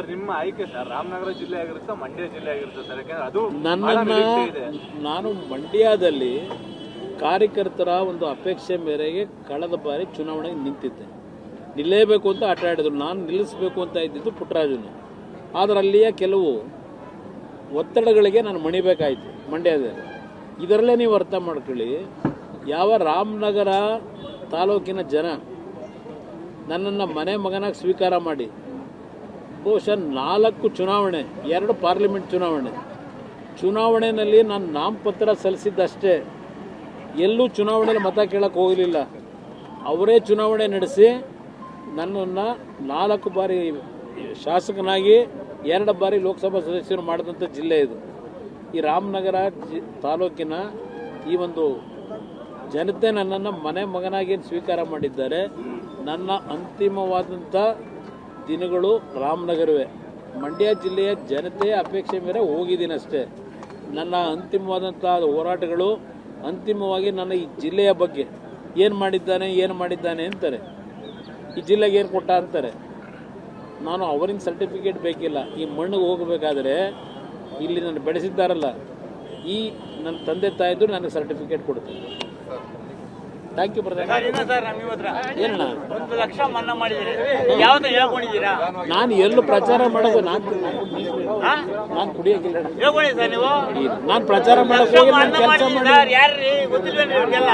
Sir ನಿಮ್ಮ ಆಯ್ಕೆ sir Ramanagara ಜಿಲ್ಲೆ ಆಗಿರುತ್ತೆ, ಮಂಡ್ಯ ಜಿಲ್ಲೆ ಆಗಿರುತ್ತೆ ಸರ್, ಯಾಕಂದ್ರೆ ಅದು ನಾನು ಮಂಡ್ಯದಲ್ಲಿ ಕಾರ್ಯಕರ್ತರ ಒಂದು ಅಪೇಕ್ಷೆ ಮೇರೆಗೆ ಕಳೆದ ಬಾರಿ ಚುನಾವಣೆಗೆ ನಿಂತಿದ್ದೆ. ನಿಲ್ಲೇಬೇಕು ಅಂತ ಆಟ ಆಡಿದ್ರು, ನಾನು ನಿಲ್ಲಿಸಬೇಕು ಅಂತ ಇದ್ದಿದ್ದು ಪುಟ್ಟರಾಜುನ. ಆದರೆ ಅಲ್ಲಿಯ ಕೆಲವು ಒತ್ತಡಗಳಿಗೆ ನಾನು ಮಣಿಬೇಕಾಯಿತು ಮಂಡ್ಯದಲ್ಲಿ. ಇದರಲ್ಲೇ ನೀವು ಅರ್ಥ ಮಾಡ್ಕೊಳ್ಳಿ, ಯಾವ ರಾಮನಗರ ತಾಲೂಕಿನ ಜನ ನನ್ನನ್ನು ಮನೆ ಮಗನಾಗಿ ಸ್ವೀಕಾರ ಮಾಡಿ ಬಹುಶಃ 4 ಚುನಾವಣೆ, 2 ಪಾರ್ಲಿಮೆಂಟ್ ಚುನಾವಣೆಯಲ್ಲಿ ನಾನು ನಾಮಪತ್ರ ಸಲ್ಲಿಸಿದ್ದಷ್ಟೇ, ಎಲ್ಲೂ ಚುನಾವಣೆಯಲ್ಲಿ ಮತ ಕೇಳಕ್ಕೆ ಹೋಗಲಿಲ್ಲ. ಅವರೇ ಚುನಾವಣೆ ನಡೆಸಿ ನನ್ನನ್ನು 4 ಬಾರಿ ಶಾಸಕನಾಗಿ 2 ಬಾರಿ ಲೋಕಸಭಾ ಸದಸ್ಯರು ಮಾಡಿದಂಥ ಜಿಲ್ಲೆ ಇದು. ಈ ರಾಮನಗರ ತಾಲೂಕಿನ ಈ ಒಂದು ಜನತೆ ನನ್ನನ್ನು ಮನೆ ಮಗನಾಗಿ ಸ್ವೀಕಾರ ಮಾಡಿದ್ದಾರೆ. ನನ್ನ ಅಂತಿಮವಾದಂಥ ದಿನಗಳು ರಾಮನಗರವೇ. ಮಂಡ್ಯ ಜಿಲ್ಲೆಯ ಜನತೆಯ ಅಪೇಕ್ಷೆ ಮೇರೆ ಹೋಗಿದ್ದೀನಿ ಅಷ್ಟೇ. ನನ್ನ ಅಂತಿಮವಾದಂಥ ಹೋರಾಟಗಳು ಅಂತಿಮವಾಗಿ ನನ್ನ ಈ ಜಿಲ್ಲೆಯ ಬಗ್ಗೆ ಏನು ಮಾಡಿದ್ದಾನೆ ಅಂತಾರೆ, ಈ ಜಿಲ್ಲೆಗೆ ಏನು ಕೊಟ್ಟ ಅಂತಾರೆ. ನಾನು ಅವರಿಂದ ಸರ್ಟಿಫಿಕೇಟ್ ಬೇಕಿಲ್ಲ. ಈ ಮಣ್ಣಿಗೆ ಹೋಗಬೇಕಾದ್ರೆ ಇಲ್ಲಿ ನಾನು ಬೆಳೆಸಿದ್ದಾರಲ್ಲ, ಈ ನನ್ನ ತಂದೆ ತಾಯಿದ್ದು ನನಗೆ ಸರ್ಟಿಫಿಕೇಟ್ ಕೊಡ್ತಾರೆ. Thank you brother. ಏನಣ್ಣ, 1 ಲಕ್ಷ ಮನ್ನಾ ಮಾಡಿದ್ದೀರಿ, ಯಾವ್ದು ಹೇಳ್ಕೊಂಡಿದ್ದೀರಾ? ನಾನು ಎಲ್ಲೂ ಪ್ರಚಾರ ಮಾಡೋದು, ನಾನು ಕುಡಿಯೋಕಿಲ್ಲ. ಹೇಳ್ಕೊಳ್ಳಿ ಸರ್ ನೀವು. ನಾನು ಪ್ರಚಾರ ಮಾಡೋಕೆ ಹೋಗಿ ನಾನು ಕೆಲಸ ಮಾಡಿ ಯಾರ್ರಿ ಗೊತ್ತಿಲ್ಲ ನಿಮ್ಗೆಲ್ಲ.